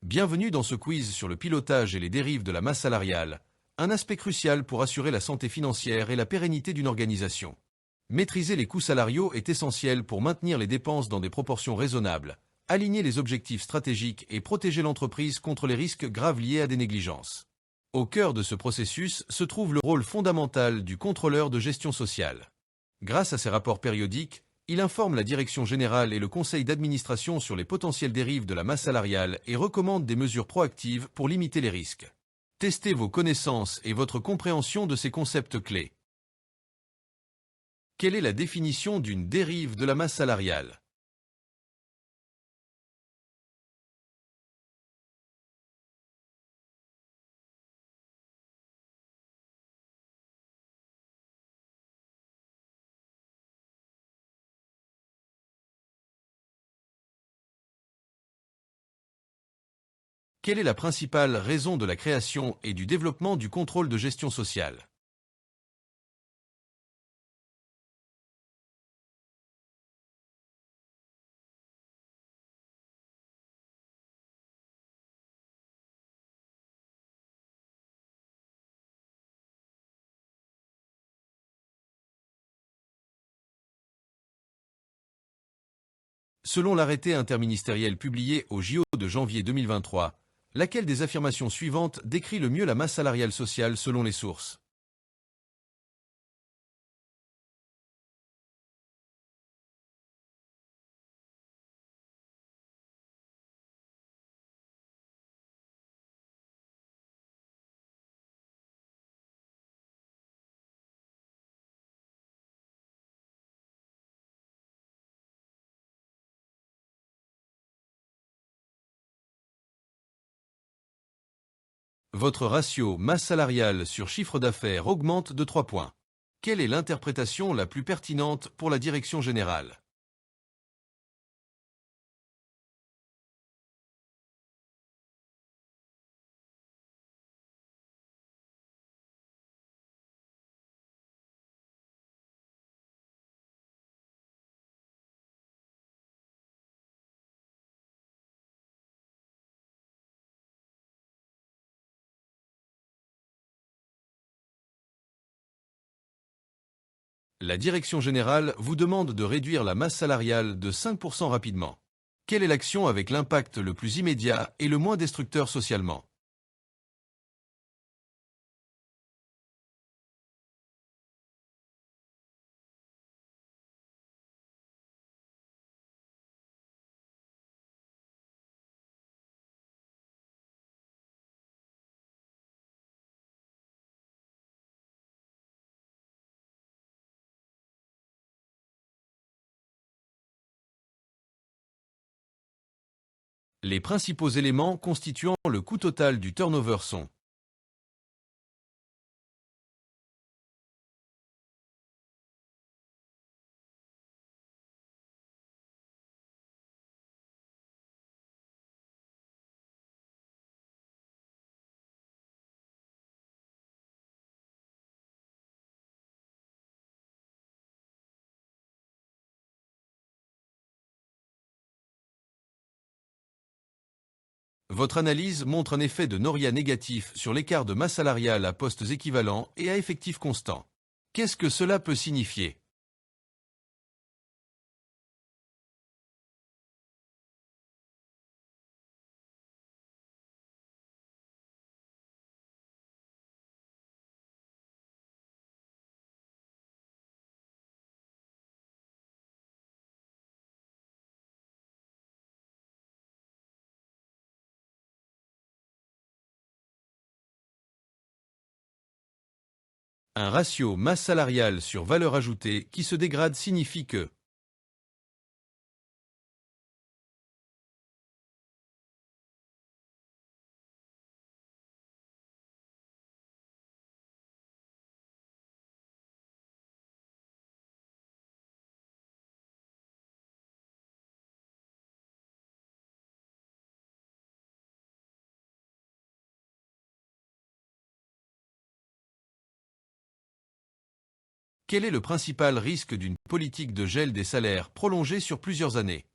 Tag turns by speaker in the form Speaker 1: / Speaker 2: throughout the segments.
Speaker 1: Bienvenue dans ce quiz sur le pilotage et les dérives de la masse salariale, un aspect crucial pour assurer la santé financière et la pérennité d'une organisation. Maîtriser les coûts salariaux est essentiel pour maintenir les dépenses dans des proportions raisonnables, aligner les objectifs stratégiques et protéger l'entreprise contre les risques graves liés à des négligences. Au cœur de ce processus se trouve le rôle fondamental du contrôleur de gestion sociale. Grâce à ses rapports périodiques, il informe la direction générale et le conseil d'administration sur les potentielles dérives de la masse salariale et recommande des mesures proactives pour limiter les risques. Testez vos connaissances et votre compréhension de ces concepts clés. Quelle est la définition d'une dérive de la masse salariale ? Quelle est la principale raison de la création et du développement du contrôle de gestion sociale ? Selon l'arrêté interministériel publié au JO de janvier 2023, laquelle des affirmations suivantes décrit le mieux la masse salariale sociale selon les sources ? Votre ratio masse salariale sur chiffre d'affaires augmente de 3 points. Quelle est l'interprétation la plus pertinente pour la direction générale ? La direction générale vous demande de réduire la masse salariale de 5% rapidement. Quelle est l'action avec l'impact le plus immédiat et le moins destructeur socialement ? Les principaux éléments constituant le coût total du turnover sont: votre analyse montre un effet de Noria négatif sur l'écart de masse salariale à postes équivalents et à effectifs constants. Qu'est-ce que cela peut signifier ? Un ratio masse salariale sur valeur ajoutée qui se dégrade signifie que quel est le principal risque d'une politique de gel des salaires prolongée sur plusieurs années ?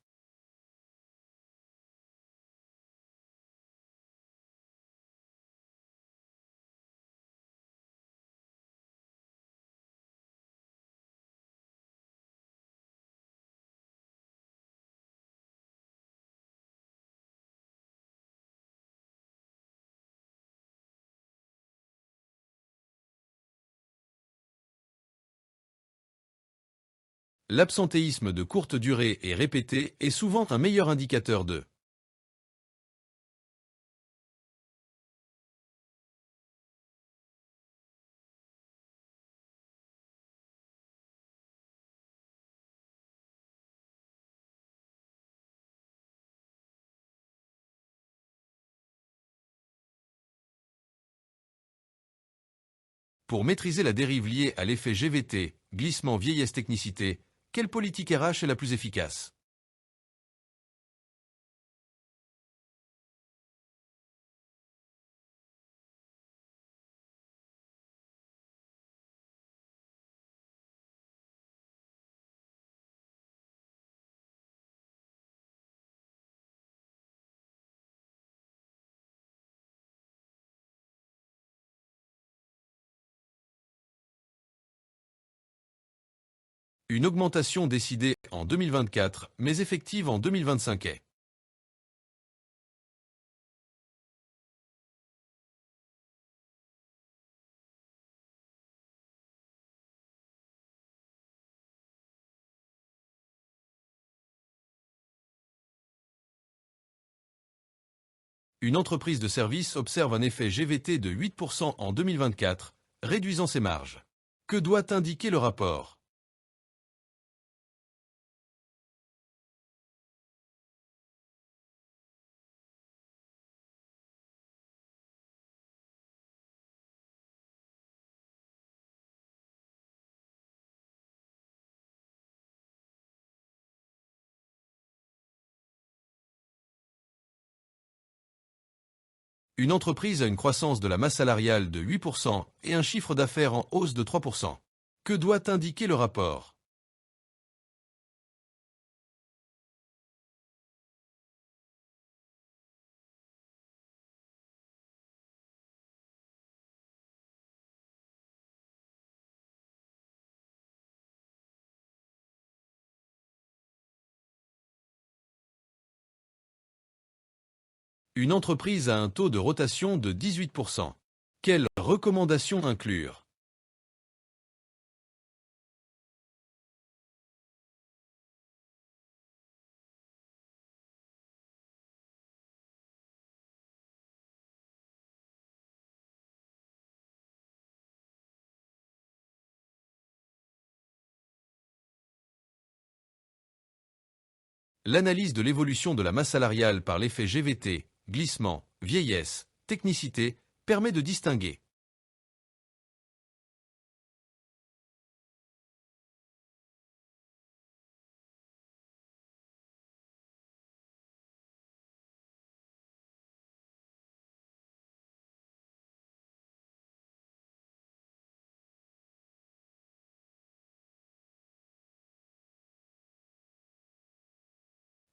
Speaker 1: L'absentéisme de courte durée et répété est souvent un meilleur indicateur de Pour maîtriser la dérive liée à l'effet GVT, glissement vieillesse technicité, quelle politique RH est la plus efficace? Une augmentation décidée en 2024, mais effective en 2025 est. Une entreprise de service observe un effet GVT de 8% en 2024, réduisant ses marges. Que doit indiquer le rapport? Une entreprise a une croissance de la masse salariale de 8% et un chiffre d'affaires en hausse de 3%. Que doit indiquer le rapport? Une entreprise a un taux de rotation de 18%. Quelles recommandations inclure? L'analyse de l'évolution de la masse salariale par l'effet GVT, glissement, vieillesse, technicité, permet de distinguer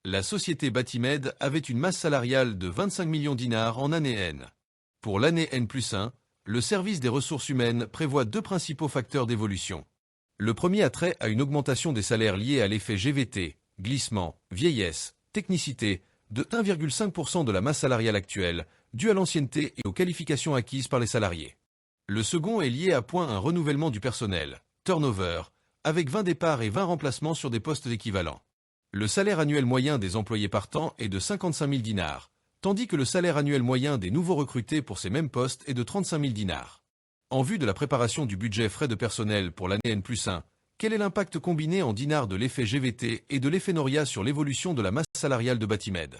Speaker 1: la société Batimed avait une masse salariale de 25 millions dinars en année N. Pour l'année N+1, le service des ressources humaines prévoit deux principaux facteurs d'évolution. Le premier a trait à une augmentation des salaires liés à l'effet GVT, glissement, vieillesse, technicité, de 1,5% de la masse salariale actuelle, due à l'ancienneté et aux qualifications acquises par les salariés. Le second est lié à point un renouvellement du personnel, turnover, avec 20 départs et 20 remplacements sur des postes équivalents. Le salaire annuel moyen des employés partants est de 55 000 dinars, tandis que le salaire annuel moyen des nouveaux recrutés pour ces mêmes postes est de 35 000 dinars. En vue de la préparation du budget frais de personnel pour l'année N+1, quel est l'impact combiné en dinars de l'effet GVT et de l'effet Noria sur l'évolution de la masse salariale de Batimed?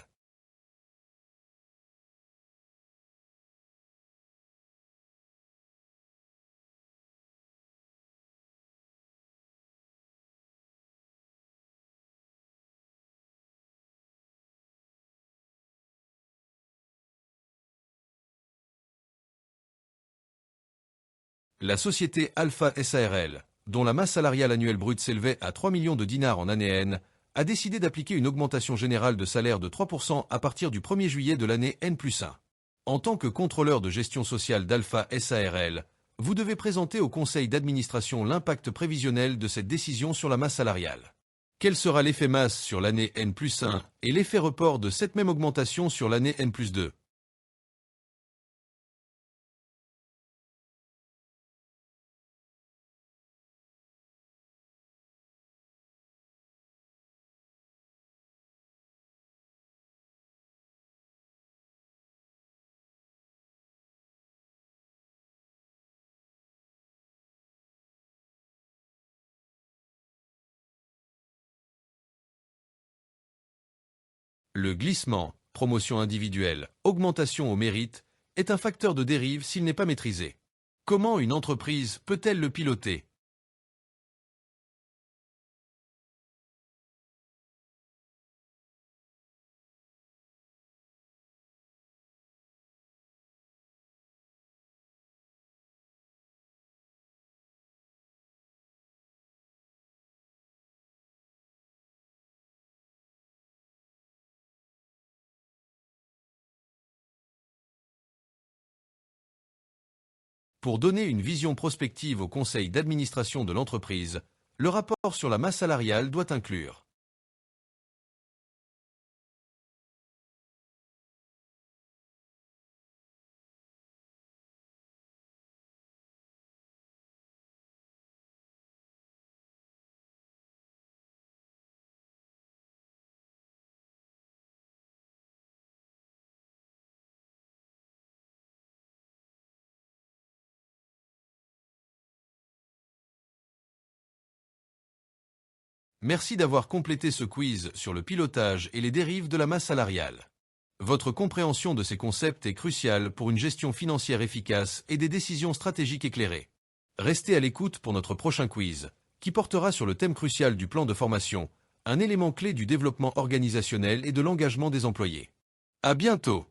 Speaker 1: La société Alpha SARL, dont la masse salariale annuelle brute s'élevait à 3 millions de dinars en année N, a décidé d'appliquer une augmentation générale de salaire de 3% à partir du 1er juillet de l'année N+1. En tant que contrôleur de gestion sociale d'Alpha SARL, vous devez présenter au conseil d'administration l'impact prévisionnel de cette décision sur la masse salariale. Quel sera l'effet masse sur l'année N+1 et l'effet report de cette même augmentation sur l'année N+2? Le glissement, promotion individuelle, augmentation au mérite, est un facteur de dérive s'il n'est pas maîtrisé. Comment une entreprise peut-elle le piloter? Pour donner une vision prospective au conseil d'administration de l'entreprise, le rapport sur la masse salariale doit inclure Merci d'avoir complété ce quiz sur le pilotage et les dérives de la masse salariale. Votre compréhension de ces concepts est cruciale pour une gestion financière efficace et des décisions stratégiques éclairées. Restez à l'écoute pour notre prochain quiz, qui portera sur le thème crucial du plan de formation, un élément clé du développement organisationnel et de l'engagement des employés. À bientôt!